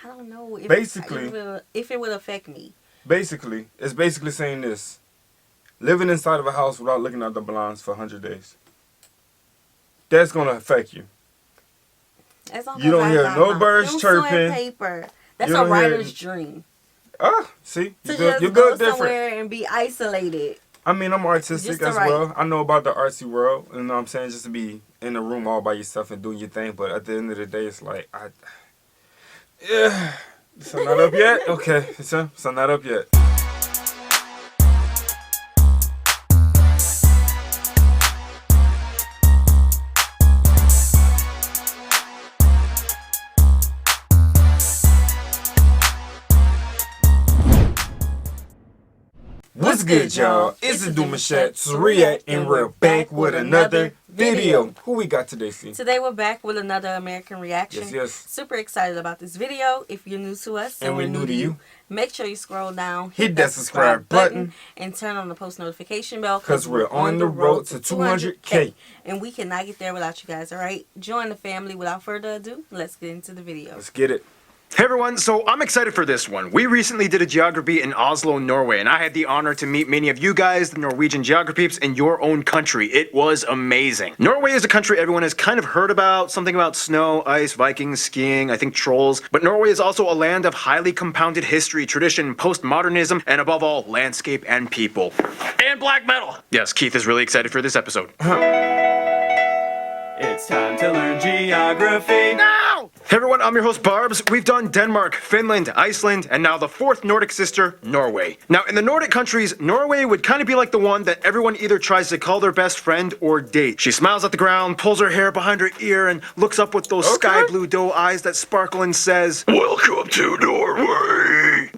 I don't know if it would affect me. Basically, it's basically saying this. Living inside of a house without looking at the blinds for 100 days. That's going to affect you. You don't hear no birds chirping. Paper. That's a writer's dream. See? You're built different. Somewhere and be isolated. I mean, I'm artistic as well. I know about the artsy world. You know what I'm saying? Just to be in a room all by yourself and doing your thing. But at the end of the day, it's like, yeah. Sun not up yet? Okay. Sun not up yet. What's good, y'all? It's the Demouchet REACT, and we're back with another video. Who we got today, C? Today we're back with another American reaction. Yes. Super excited about this video. If you're new to us and we're new to you, make sure you scroll down, hit that subscribe button, and turn on the post notification bell because we're on the road to 200K. And we cannot get there without you guys, alright? Join the family. Without further ado, let's get into the video. Let's get it. Hey everyone, so I'm excited for this one. We recently did a geography in Oslo, Norway, and I had the honor to meet many of you guys, the Norwegian geographies, in your own country. It was amazing. Norway is a country everyone has kind of heard about, something about snow, ice, Vikings, skiing, I think trolls, but Norway is also a land of highly compounded history, tradition, postmodernism, and above all, landscape and people. And black metal! Yes, Keith is really excited for this episode. It's time to learn geography now! Hey everyone, I'm your host Barbs. We've done Denmark, Finland, Iceland, and now the fourth Nordic sister, Norway. Now in the Nordic countries, Norway would kind of be like the one that everyone either tries to call their best friend or date. She smiles at the ground, pulls her hair behind her ear, and looks up with those sky blue doe eyes that sparkle and says, "Welcome to Norway!"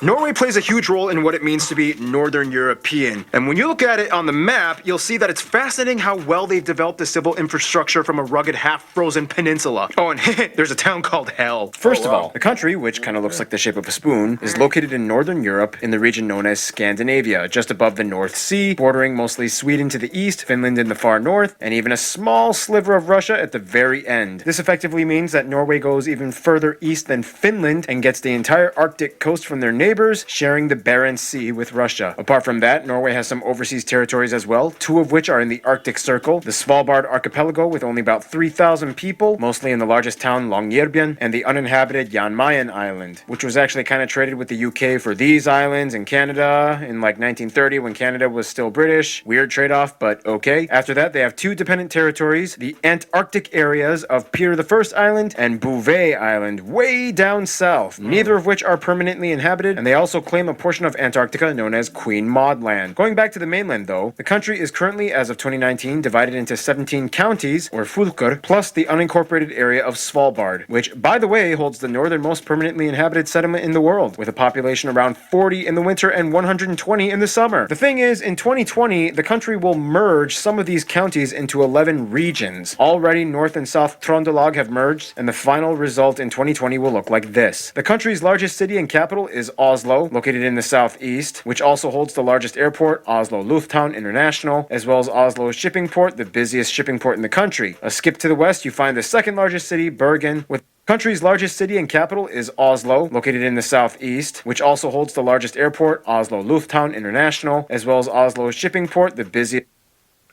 Norway plays a huge role in what it means to be Northern European, and when you look at it on the map, you'll see that it's fascinating how well they've developed the civil infrastructure from a rugged half-frozen peninsula. Oh, and there's a town called Hell. First of all, the country, which kind of looks like the shape of a spoon, is located in Northern Europe in the region known as Scandinavia, just above the North Sea, bordering mostly Sweden to the east, Finland in the far north, and even a small sliver of Russia at the very end. This effectively means that Norway goes even further east than Finland and gets the entire Arctic coast from their neighbors, sharing the Barents Sea with Russia. Apart from that, Norway has some overseas territories as well, two of which are in the Arctic Circle, the Svalbard archipelago with only about 3,000 people, mostly in the largest town Longyearbyen, and the uninhabited Jan Mayen Island, which was actually kind of traded with the UK for these islands and Canada in like 1930 when Canada was still British. Weird trade-off, but okay. After that, they have two dependent territories, the Antarctic areas of Peter I Island and Bouvet Island, way down south, neither of which are permanently inhabited, and they also claim a portion of Antarctica known as Queen Maud Land. Going back to the mainland though, the country is currently, as of 2019, divided into 17 counties, or fylker, plus the unincorporated area of Svalbard, which, by the way, holds the northernmost permanently inhabited settlement in the world, with a population around 40 in the winter and 120 in the summer. The thing is, in 2020, the country will merge some of these counties into 11 regions. Already, North and South Trondelag have merged, and the final result in 2020 will look like this. The country's largest city and capital is Oslo, located in the southeast, which also holds the largest airport, Oslo Lufthavn International, as well as Oslo shipping port, the busiest shipping port in the country. A skip to the west, you find the second largest city, Bergen, with country's largest city and capital is Oslo, located in the southeast, which also holds the largest airport, Oslo Lufthavn International, as well as Oslo shipping port, the busiest.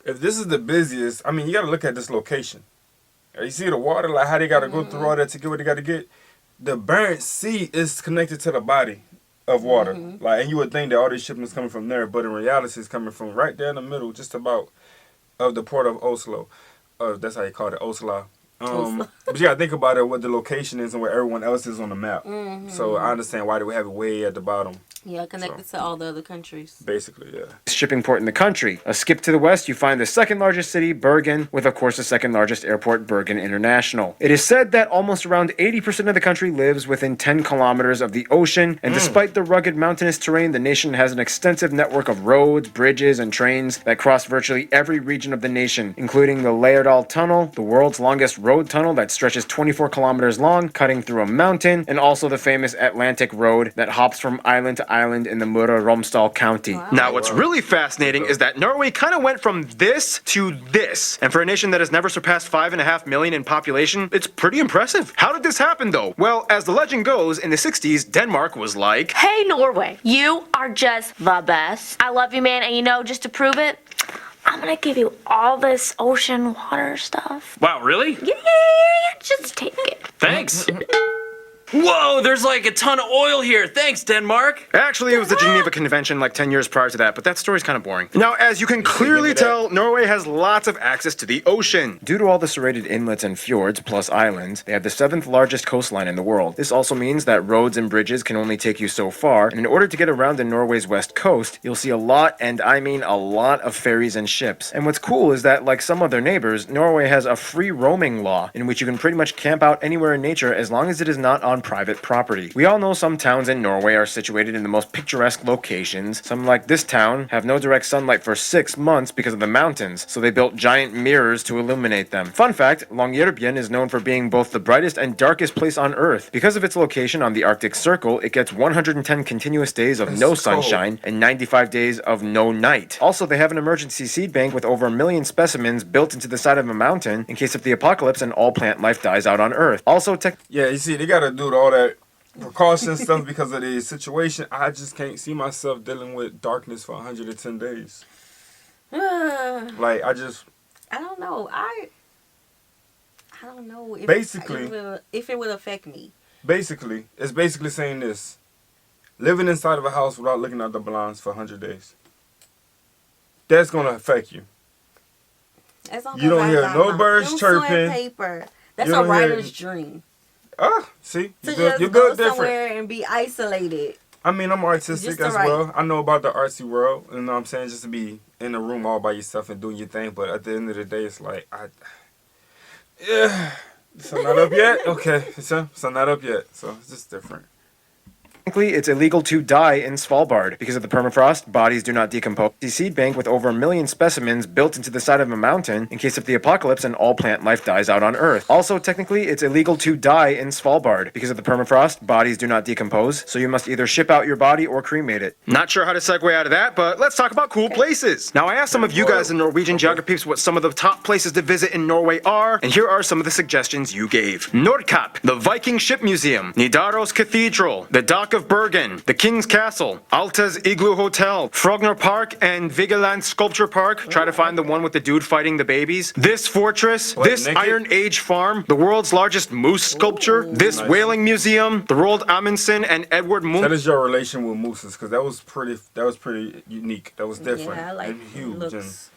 If this is the busiest, I mean, you got to look at this location. You see the water, like how they got to go through all that to get what they got to get. The Barents Sea is connected to the body of water, like, and you would think that all these shipments coming from there, but in reality, it's coming from right there in the middle, just about of the port of Oslo. That's how you call it, Oslo. But you gotta think about it, what the location is and where everyone else is on the map. So I understand why they would have it way at the bottom. Yeah, connected to all the other countries. Basically, yeah. Shipping port in the country. A skip to the west, you find the second largest city, Bergen, with of course the second largest airport, Bergen International. It is said that almost around 80% of the country lives within 10 kilometers of the ocean, and despite the rugged mountainous terrain, the nation has an extensive network of roads, bridges, and trains that cross virtually every region of the nation, including the Lærdal Tunnel, the world's longest road tunnel that stretches 24 kilometers long, cutting through a mountain, and also the famous Atlantic Road that hops from island to island in the Møre-og-Romsdal county. Wow. Now, what's really fascinating is that Norway kind of went from this to this. And for a nation that has never surpassed 5.5 million in population, it's pretty impressive. How did this happen, though? Well, as the legend goes, in the 60s, Denmark was like, "Hey, Norway, you are just the best. I love you, man, and you know, just to prove it, I'm gonna give you all this ocean water stuff." Wow, really? Yeah. Just take it. Thanks. Whoa, there's like a ton of oil here. Thanks, Denmark. Actually, it was the Geneva Convention like 10 years prior to that, but that story's kind of boring. Now, as you can clearly tell, Norway has lots of access to the ocean. Due to all the serrated inlets and fjords, plus islands, they have the 7th largest coastline in the world. This also means that roads and bridges can only take you so far, and in order to get around the Norway's west coast, you'll see a lot, and I mean a lot, of ferries and ships. And what's cool is that, like some of their neighbors, Norway has a free roaming law, in which you can pretty much camp out anywhere in nature as long as it is not on private property. We all know some towns in Norway are situated in the most picturesque locations. Some, like this town, have no direct sunlight for 6 months because of the mountains, so they built giant mirrors to illuminate them. Fun fact, Longyearbyen is known for being both the brightest and darkest place on Earth. Because of its location on the Arctic Circle, it gets 110 continuous days of no sunshine and 95 days of no night. Also, they have an emergency seed bank with over 1 million specimens built into the side of a mountain in case of the apocalypse and all plant life dies out on Earth. Also, Yeah, you see, they gotta do all that precaution stuff because of the situation. I just can't see myself dealing with darkness for 110 days. Like, I don't know. I don't know if if it would affect me. Basically, it's basically saying this: living inside of a house without looking out the blinds for 100 days. That's gonna affect you. As long You as don't I hear got no my birds pencil and chirping. paper. That's You a don't hear- writer's dream. Ah, see, To you're just built go different. somewhere and be isolated. I mean, I'm artistic Just to as write. well. I know about the artsy world. You know what I'm saying? Just to be in a room all by yourself and doing your thing. But at the end of the day, it's like, yeah, so not up yet? Okay, so not up yet. So it's just different. Technically, it's illegal to die in Svalbard. Because of the permafrost, bodies do not decompose. The seed bank with over 1 million specimens built into the side of a mountain in case of the apocalypse and all plant life dies out on Earth. Also, technically, it's illegal to die in Svalbard. Because of the permafrost, bodies do not decompose, so you must either ship out your body or cremate it. Not sure how to segue out of that, but let's talk about cool places. Now, I asked some of you guys in Norwegian geography what some of the top places to visit in Norway are, and here are some of the suggestions you gave. Nordkapp, the Viking Ship Museum, Nidaros Cathedral, the Dock of Bergen, the King's Castle, Alta's Igloo Hotel, Frogner Park, and Vigeland Sculpture Park. Try to find the one with the dude fighting the babies. This fortress, this naked? Iron Age farm, the world's largest moose sculpture, this nice. whaling museum, the Roald Amundsen and Edward Munch. That is your relation with mooses, because that was pretty unique. That was different Yeah, I like and huge and looks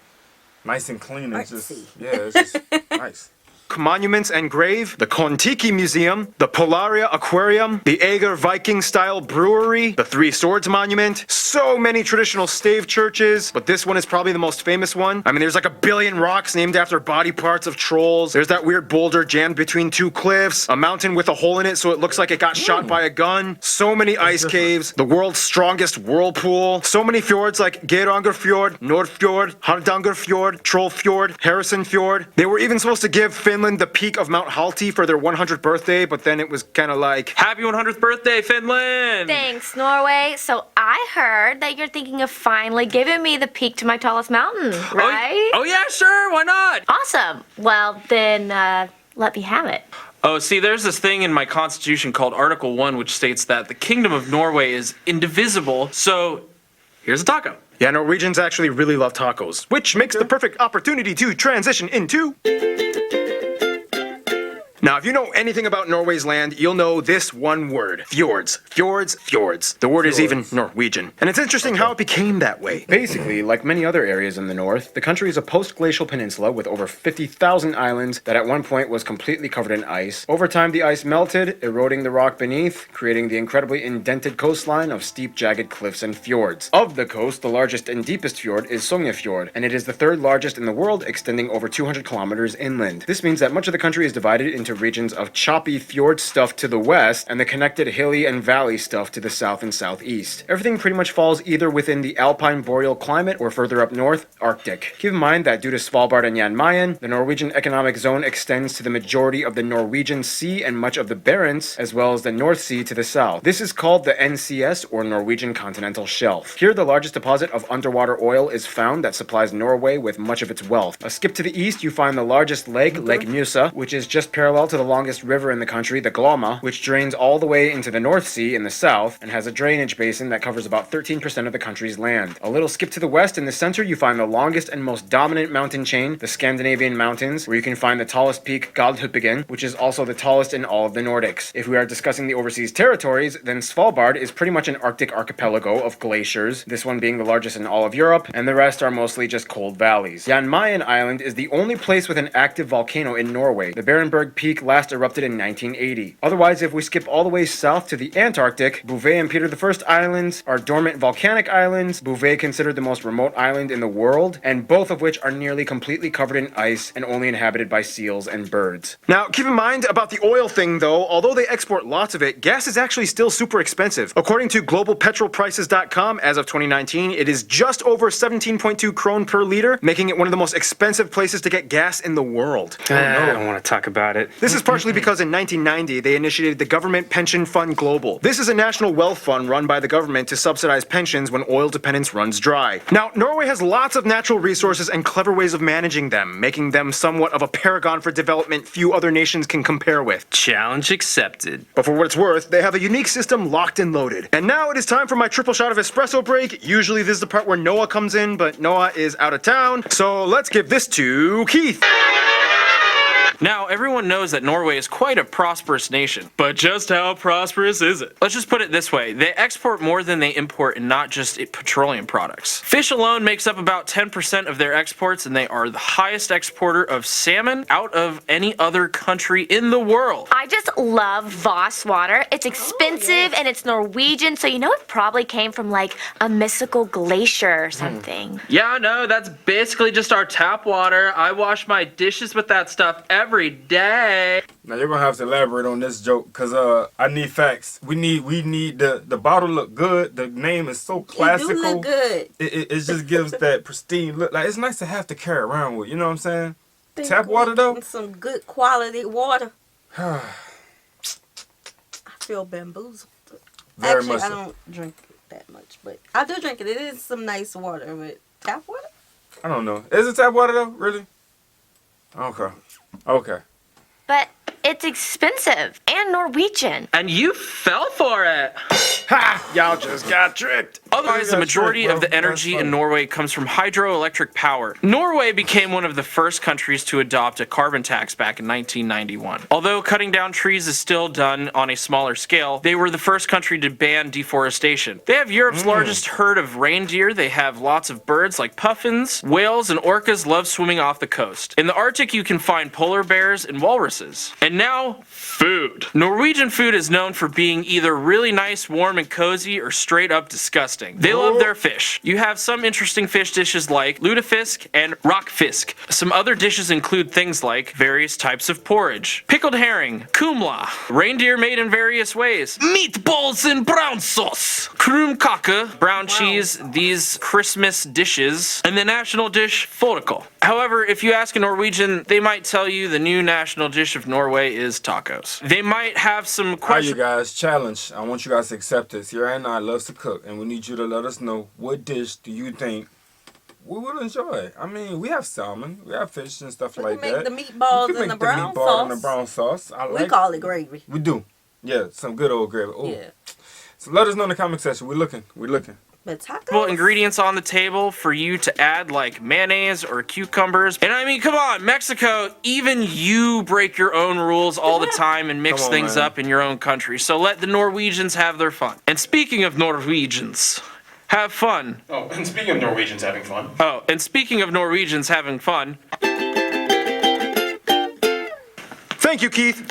nice and clean. And just artsy. it's just nice. Monuments and Grave, the Kontiki Museum, the Polaria Aquarium, the Ager Viking-style brewery, the Three Swords Monument, so many traditional stave churches, but this one is probably the most famous one. I mean, there's like 1 billion rocks named after body parts of trolls. There's that weird boulder jammed between 2 cliffs, a mountain with a hole in it so it looks like it got shot by a gun, so many ice caves, the world's strongest whirlpool, so many fjords like Geirangerfjord, Nordfjord, Hardangerfjord, Trollfjord, Harrisonfjord. They were even supposed to give Finland the peak of Mount Halti for their 100th birthday, but then it was kind of like, Happy 100th birthday, Finland! Thanks, Norway. So I heard that you're thinking of finally giving me the peak to my tallest mountain, right? Oh yeah, sure, why not? Awesome. Well, then let me have it. Oh, see, there's this thing in my constitution called Article 1, which states that the Kingdom of Norway is indivisible, so here's a taco. yeah, Norwegians actually really love tacos, which makes the perfect opportunity to transition into... Now, if you know anything about Norway's land, you'll know this one word. Fjords. Fjords, fjords. The word is even Norwegian. And it's interesting how it became that way. Basically, like many other areas in the north, the country is a post-glacial peninsula with over 50,000 islands that at one point was completely covered in ice. Over time, the ice melted, eroding the rock beneath, creating the incredibly indented coastline of steep, jagged cliffs and fjords. Of the coast, the largest and deepest fjord is Sognefjord, and it is the 3rd largest in the world, extending over 200 kilometers inland. This means that much of the country is divided into into regions of choppy fjord stuff to the west and the connected hilly and valley stuff to the south and southeast. Everything pretty much falls either within the alpine boreal climate or further up north, Arctic. Keep in mind that due to Svalbard and Jan Mayen, the Norwegian economic zone extends to the majority of the Norwegian Sea and much of the Barents, as well as the North Sea to the south. This is called the NCS, or Norwegian Continental Shelf. Here, the largest deposit of underwater oil is found that supplies Norway with much of its wealth. A skip to the east, you find the largest lake, Lake Mjøsa, which is just parallel to the longest river in the country, the Glomma, which drains all the way into the North Sea in the south and has a drainage basin that covers about 13% of the country's land. A little skip to the west, in the center, you find the longest and most dominant mountain chain, the Scandinavian Mountains, where you can find the tallest peak, Galdhøpiggen, which is also the tallest in all of the Nordics. If we are discussing the overseas territories, then Svalbard is pretty much an Arctic archipelago of glaciers, this one being the largest in all of Europe, and the rest are mostly just cold valleys. Jan Mayen Island is the only place with an active volcano in Norway. The Berenberg Peak last erupted in 1980. Otherwise, if we skip all the way south to the Antarctic, Bouvet and Peter I Islands are dormant volcanic islands, Bouvet considered the most remote island in the world, and both of which are nearly completely covered in ice and only inhabited by seals and birds. Now, keep in mind about the oil thing though, although they export lots of it, gas is actually still super expensive. According to globalpetrolprices.com, as of 2019, it is just over 17.2 krone per liter, making it one of the most expensive places to get gas in the world. I don't want to talk about it. This is partially because in 1990, they initiated the Government Pension Fund Global. This is a national wealth fund run by the government to subsidize pensions when oil dependence runs dry. Now, Norway has lots of natural resources and clever ways of managing them, making them somewhat of a paragon for development few other nations can compare with. Challenge accepted. But for what it's worth, they have a unique system locked and loaded. And now it is time for my triple shot of espresso break. Usually this is the part where Noah comes in, but Noah is out of town. So let's give this to Keith. Now, everyone knows that Norway is quite a prosperous nation. But just how prosperous is it? Let's just put it this way. They export more than they import, and not just petroleum products. Fish alone makes up about 10% of their exports, and they are the highest exporter of salmon out of any other country in the world. I just love Voss water. It's expensive and it's Norwegian, so you know it probably came from like a mystical glacier or something. Yeah, no, that's basically just our tap water. I wash my dishes with that stuff every day. Now you're gonna have to elaborate on this joke, cause I need facts. We need the bottle look good. The name is so classical. It do look good. It just gives that pristine look. Like, it's nice to have to carry around with. You know what I'm saying? Think Tap water though. Some good quality water. I feel bamboozled. Very Actually, much so. I don't drink that much, but I do drink it. It is some nice water, but tap water? I don't know. Is it tap water though? Really? Okay. Okay. But it's expensive and Norwegian. And you fell for it. Ha! Y'all just got tricked. Otherwise, the majority tricked, of the bro. energy That's in funny. Norway comes from hydroelectric power. Norway became one of the first countries to adopt a carbon tax back in 1991. Although cutting down trees is still done on a smaller scale, they were the first country to ban deforestation. They have Europe's largest herd of reindeer. They have lots of birds like puffins. Whales and orcas love swimming off the coast. In the Arctic, you can find polar bears and walruses. And now, food. Norwegian food is known for being either really nice, warm, and cozy, or straight up disgusting. They love their fish. You have some interesting fish dishes like lutefisk and rockfisk. Some other dishes include things like various types of porridge, pickled herring, kumla, reindeer made in various ways, meatballs in brown sauce, krumkake, brown cheese, these Christmas dishes, and the national dish, fårikål. However, if you ask a Norwegian, they might tell you the new national dish of Norway is tacos. They might have some All right, questions. you guys, challenge. I want you guys to accept this. Here and I loves to cook, and we need you to let us know what dish do you think we would enjoy. I mean, we have salmon, we have fish and stuff We like can that. make the meatballs We can and the make brown meatball sauce. and the brown sauce. I We like. call it gravy. We do. Yeah, some good old gravy. Ooh. Yeah. So let us know in the comment section. We're looking. We're looking. But tacos? Ingredients on the table for you to add, like mayonnaise or cucumbers. And I mean, come on, Mexico, even you break your own rules all the time and mix Come on, things man. up in your own country. So let the Norwegians have their fun. And speaking of Norwegians, have fun. Oh, and speaking of Norwegians having fun. Oh, and speaking of Norwegians having fun. Thank you, Keith.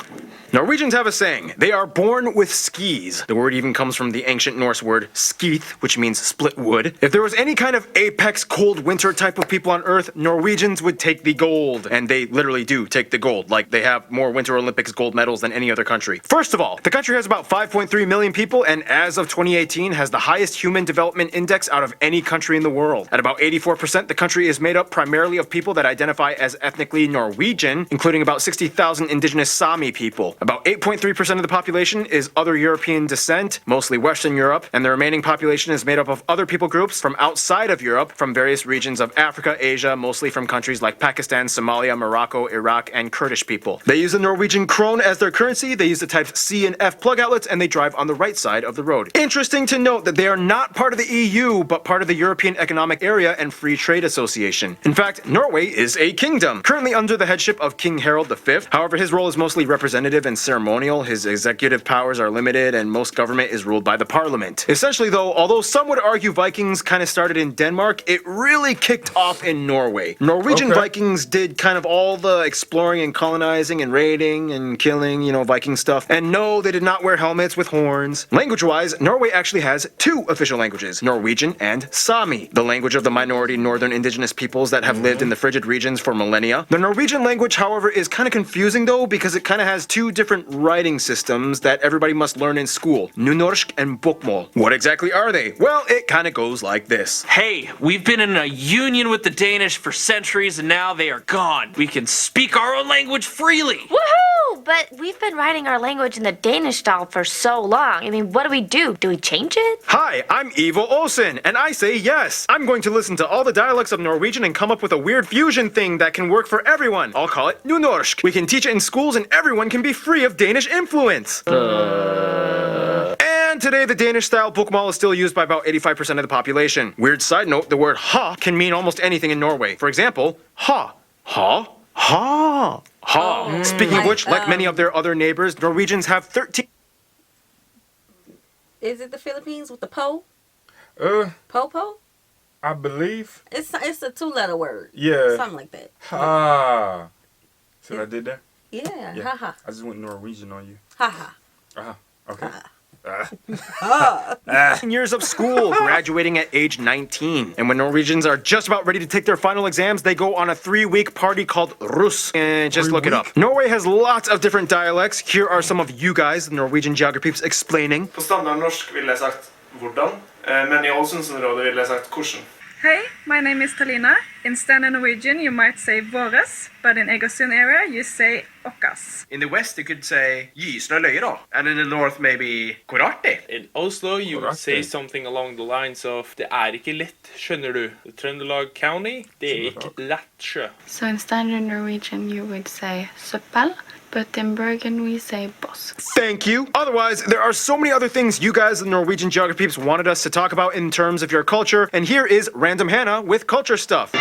Norwegians have a saying, they are born with skis. The word even comes from the ancient Norse word skith, which means split wood. If there was any kind of apex cold winter type of people on Earth, Norwegians would take the gold. And they literally do take the gold. Like, they have more Winter Olympics gold medals than any other country. First of all, the country has about 5.3 million people, and as of 2018 has the highest human development index out of any country in the world. At about 84%, the country is made up primarily of people that identify as ethnically Norwegian, including about 60,000 indigenous Sami people. About 8.3% of the population is other European descent, mostly Western Europe, and the remaining population is made up of other people groups from outside of Europe, from various regions of Africa, Asia, mostly from countries like Pakistan, Somalia, Morocco, Iraq, and Kurdish people. They use the Norwegian krone as their currency, they use the types C and F plug outlets, and they drive on the right side of the road. Interesting to note that they are not part of the EU, but part of the European Economic Area and Free Trade Association. In fact, Norway is a kingdom, currently under the headship of King Harald V. However, his role is mostly representative and ceremonial, his executive powers are limited, and most government is ruled by the parliament. Essentially though, although some would argue Vikings kind of started in Denmark, it really kicked off in Norway. Norwegian Vikings did kind of all the exploring and colonizing and raiding and killing, you know, Viking stuff. And no, they did not wear helmets with horns. Language-wise, Norway actually has two official languages, Norwegian and Sami, the language of the minority northern indigenous peoples that have lived in the frigid regions for millennia. The Norwegian language, however, is kind of confusing though, because it kind of has two different writing systems that everybody must learn in school, Nynorsk and Bokmål. What exactly are they? Well, it kind of goes like this. Hey, we've been in a union with the Danish for centuries and now they are gone. We can speak our own language freely. Woohoo! But we've been writing our language in the Danish style for so long. I mean, what do we do? Do we change it? Hi, I'm Ivo Olsen, and I say yes. I'm going to listen to all the dialects of Norwegian and come up with a weird fusion thing that can work for everyone. I'll call it Nynorsk. We can teach it in schools and everyone can be free of Danish influence. And today, the Danish-style bokmål is still used by about 85% of the population. Weird side note, the word ha can mean almost anything in Norway. For example, ha. Ha. Ha. Ha. Speaking of which, like many of their other neighbors, Norwegians have 13... Is it the Philippines with the po? Po? I believe. It's a 2-letter word. Yeah. Something like that. Ha. See what I did there? Yeah. Yeah. Ha ha. I just went Norwegian on you. Ha ha. Okay. 10 years of school, graduating at age 19. And when Norwegians are just about ready to take their final exams, they go on a 3-week party called Russ. And just look it up. Norway has lots of different dialects. Here are some of you guys, the Norwegian geographies, explaining. På standardnorsk ville jeg sagt hvordan, men i Ålesundsområdet ville jeg sagt hvordan. Hey, my name is Talina. In standard Norwegian, you might say våres, but in Egersund area, you say okkas. In the west, you could say gysende løyer, and in the north, maybe hvor artig. In Oslo, you would say something along the lines of det ikke lett, skjønner du. Trøndelag County, det ikke lett sjø. So in standard Norwegian, you would say søppel. But in Bergen, we say boss. Thank you. Otherwise, there are so many other things you guys, the Norwegian geography peeps, wanted us to talk about in terms of your culture. And here is Random Hannah with culture stuff.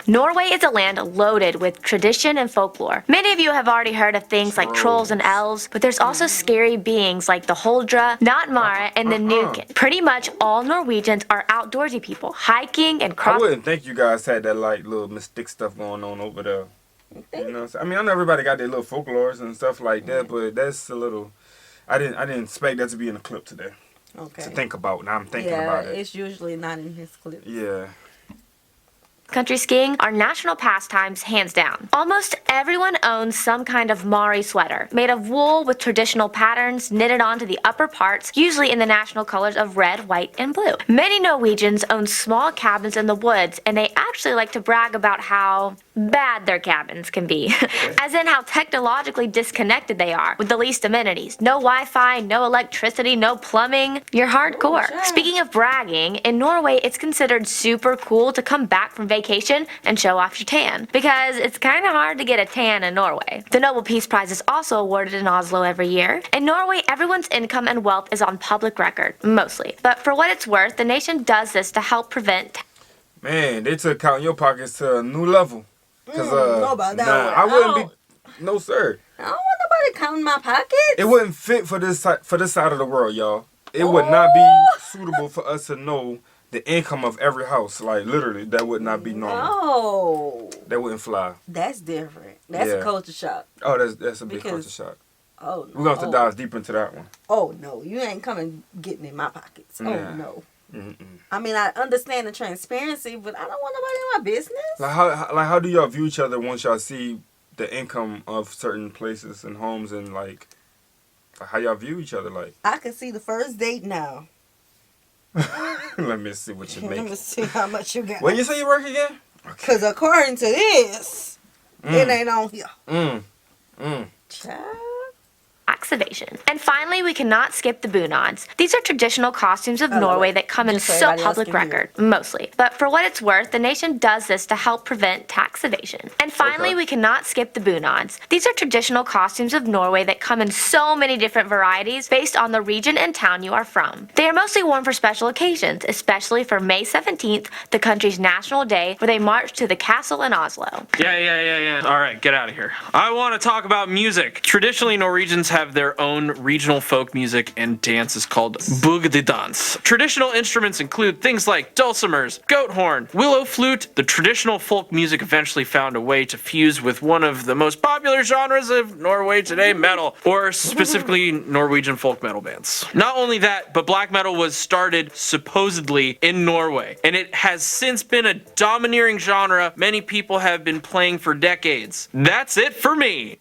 Norway is a land loaded with tradition and folklore. Many of you have already heard of things like trolls and elves, but there's also scary beings like the Huldra, Nattmara, and the Nuken. Pretty much all Norwegians are outdoorsy people, hiking and I wouldn't think you guys had that like little mystic stuff going on over there. You know, I mean, I know everybody got their little folklores and stuff like that, but that's a little. I didn't expect that to be in the clip today. Okay. To think about. Now I'm thinking about it. Yeah, it's usually not in his clips. Yeah. Country skiing are national pastimes, hands down. Almost everyone owns some kind of Myrie sweater, made of wool with traditional patterns knitted onto the upper parts, usually in the national colors of red, white, and blue. Many Norwegians own small cabins in the woods, and they actually like to brag about how bad their cabins can be. As in how technologically disconnected they are, with the least amenities. No Wi-Fi, no electricity, no plumbing. You're hardcore. Speaking of bragging, in Norway it's considered super cool to come back from vacation and show off your tan, because it's kind of hard to get a tan in Norway. The Nobel Peace Prize is also awarded in Oslo every year. In Norway, everyone's income and wealth is on public record, mostly. But for what it's worth, the nation does this to help prevent... Man, they took counting your pockets to a new level. Know about that one. I wouldn't be. No, sir. I don't want nobody counting my pockets. It wouldn't fit for this side of the world, y'all. It would not be suitable for us to know the income of every house. Like literally, that would not be normal. Oh. That wouldn't fly. That's different. That's a culture shock. Oh, that's a big culture shock. Oh, no. We're going to have to dive deep into that one. Oh, no. You ain't coming getting in my pockets. Oh, no. I mean, I understand the transparency, but I don't want nobody in my business. How do y'all view each other once y'all see the income of certain places and homes and, like how y'all view each other? Like, I can see the first date now. Let me see what you make. Let me see how much you got. When you say you work again? Because according to this, it ain't on here. Child. Activation. And finally, we cannot skip the bunads. These are traditional costumes of Norway that come in so public record, mostly. But for what it's worth, the nation does this to help prevent tax evasion. And finally, we cannot skip the bunads. These are traditional costumes of Norway that come in so many different varieties based on the region and town you are from. They are mostly worn for special occasions, especially for May 17th, the country's national day, where they march to the castle in Oslo. Yeah. All right, get out of here. I want to talk about music. Traditionally, Norwegians have their own regional folk music and dances called bugdedans. Traditional instruments include things like dulcimers, goat horn, willow flute. The traditional folk music eventually found a way to fuse with one of the most popular genres of Norway today, metal, or specifically Norwegian folk metal bands. Not only that, but black metal was started supposedly in Norway, and it has since been a domineering genre many people have been playing for decades. That's it for me.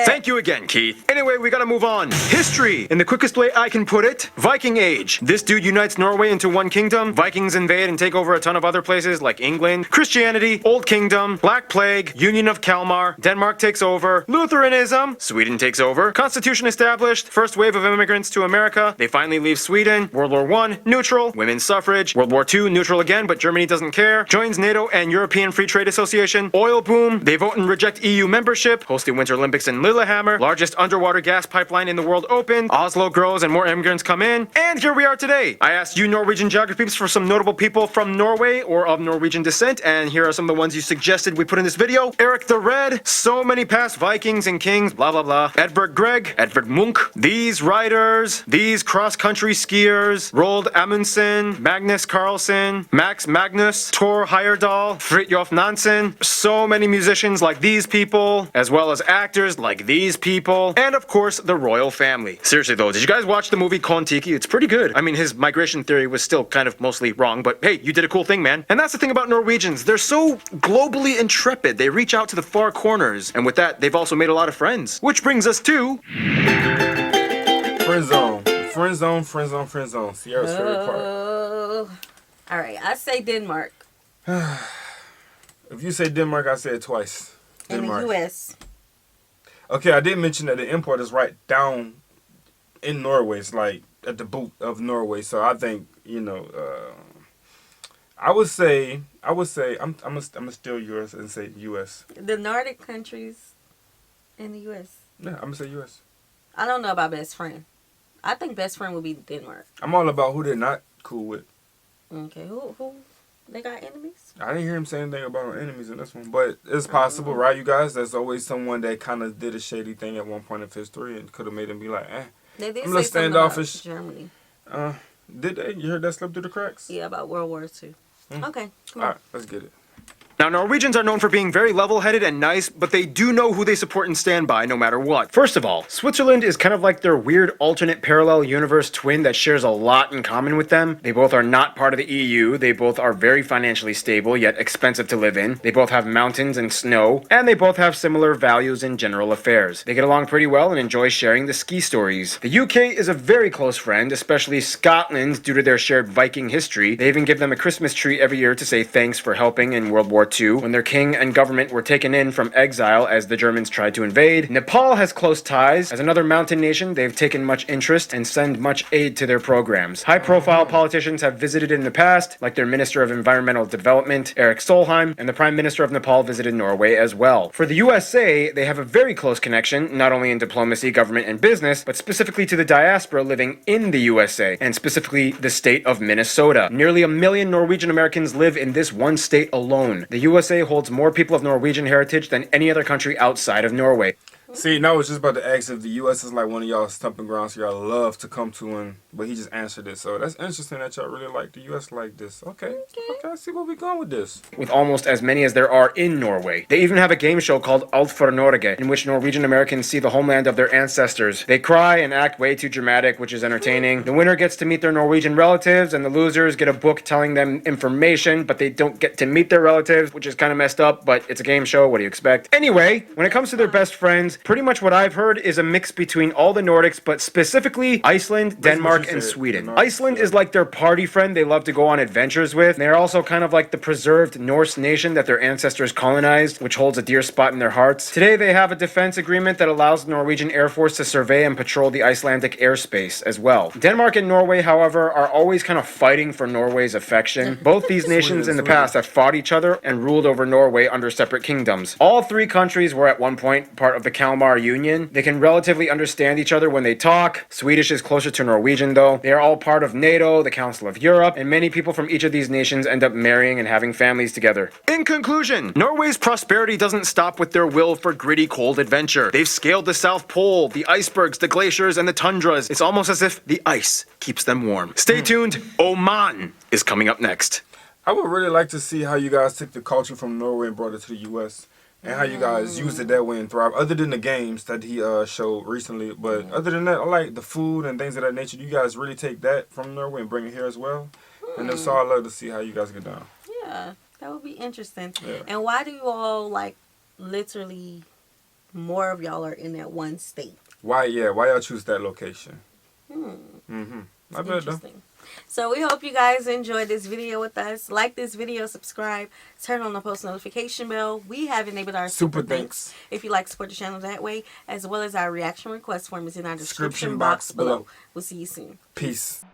Thank you again, Keith. Anyway, we gotta move on. History. In the quickest way I can put it, Viking Age. This dude unites Norway into one kingdom. Vikings invade and take over a ton of other places like England. Christianity, Old Kingdom, Black Plague, Union of Kalmar. Denmark takes over. Lutheranism. Sweden takes over. Constitution established. First wave of immigrants to America. They finally leave Sweden. World War I, neutral. Women's suffrage. World War II, neutral again, but Germany doesn't care. Joins NATO and European Free Trade Association. Oil boom. They vote and reject EU membership. Host the Winter Olympics in Lillehammer. Largest underwater gas pipeline in the world opened. Oslo grows and more immigrants come in. And here we are today. I asked you Norwegian geographies for some notable people from Norway or of Norwegian descent, and here are some of the ones you suggested we put in this video. Eric the Red, so many past Vikings and kings, blah blah blah. Edvard Grieg, Edvard Munch, these riders, these cross-country skiers, Roald Amundsen, Magnus Carlsen, Max Magnus, Thor Heyerdahl, Fridtjof Nansen, so many musicians like these people, as well as actors like these people, and of course the royal family. Seriously though, did you guys watch the movie Kon-Tiki? It's pretty good. I mean, his migration theory was still kind of mostly wrong, but hey, you did a cool thing, man. And that's the thing about Norwegians. They're so globally intrepid. They reach out to the far corners, and with that, they've also made a lot of friends. Which brings us to... Friend zone. Friend zone, friend zone, friend zone. Sierra's favorite part. All right, I say Denmark. If you say Denmark, I say it twice. Denmark. In the U.S. Okay, I did mention that the import is right down in Norway. It's like at the boot of Norway. So I think, you know, I would say I'm gonna steal yours and say U.S. The Nordic countries in the U.S. Yeah, I'm gonna say U.S. I don't know about best friend. I think best friend would be Denmark. I'm all about who they're not cool with. Okay, who? They got enemies? I didn't hear him say anything about enemies in this one, but it's possible, right, you guys? There's always someone that kind of did a shady thing at one point of history and could have made him be like, They did I'm a little standoffish. Germany. Did they? You heard that slip through the cracks? Yeah, about World War II. Okay, come on. All right, let's get it. Now, Norwegians are known for being very level-headed and nice, but they do know who they support and stand by no matter what. First of all, Switzerland is kind of like their weird alternate parallel universe twin that shares a lot in common with them. They both are not part of the EU, they both are very financially stable, yet expensive to live in. They both have mountains and snow, and they both have similar values in general affairs. They get along pretty well and enjoy sharing the ski stories. The UK is a very close friend, especially Scotland, due to their shared Viking history. They even give them a Christmas tree every year to say thanks for helping in World War II, when their king and government were taken in from exile as the Germans tried to invade. Nepal has close ties. As another mountain nation, they've taken much interest and send much aid to their programs. High-profile politicians have visited in the past, like their Minister of Environmental Development, Erik Solheim, and the Prime Minister of Nepal visited Norway as well. For the USA, they have a very close connection, not only in diplomacy, government, and business, but specifically to the diaspora living in the USA, and specifically the state of Minnesota. Nearly 1 million Norwegian Americans live in this one state alone. The USA holds more people of Norwegian heritage than any other country outside of Norway. See, now I was just about to ask if the U.S. is like one of y'all stomping grounds y'all love to come to, but he just answered it. So that's interesting that y'all really like the U.S. like this. Okay, I see where we going with this. With almost as many as there are in Norway. They even have a game show called Alt for Norge, in which Norwegian Americans see the homeland of their ancestors. They cry and act way too dramatic, which is entertaining. The winner gets to meet their Norwegian relatives, and the losers get a book telling them information, but they don't get to meet their relatives, which is kind of messed up, but it's a game show. What do you expect? Anyway, when it comes to their best friends, pretty much what I've heard is a mix between all the Nordics, but specifically Iceland, Denmark, and Sweden. Iceland is like their party friend they love to go on adventures with. They're also kind of like the preserved Norse nation that their ancestors colonized, which holds a dear spot in their hearts. Today they have a defense agreement that allows the Norwegian Air Force to survey and patrol the Icelandic airspace as well. Denmark and Norway, however, are always kind of fighting for Norway's affection. Both these nations in the past have fought each other and ruled over Norway under separate kingdoms. All three countries were at one point part of the Kalmar Union. They can relatively understand each other when they talk. Swedish is closer to Norwegian though. They are all part of NATO, the Council of Europe, and many people from each of these nations end up marrying and having families together. In conclusion, Norway's prosperity doesn't stop with their will for gritty cold adventure. They've scaled the South Pole, the icebergs, the glaciers, and the tundras. It's almost as if the ice keeps them warm. Stay tuned, Oman is coming up next. I would really like to see how you guys took the culture from Norway and brought it to the U.S. and how you guys used it that way and thrive. Other than the games that he showed recently, but other than that, I like the food and things of that nature. You guys really take that from Norway and bring it here as well. And if so, I'd love to see how you guys get down. Yeah, that would be interesting. Yeah. And why do you all, like, literally more of y'all are in that one state? Why y'all choose that location? I bet though. So we hope you guys enjoyed this video with us. Like this video, subscribe, turn on the post notification bell. We have enabled our super thanks if you like to support the channel that way, as well as our reaction request form is in our description box below. We'll see you soon. Peace.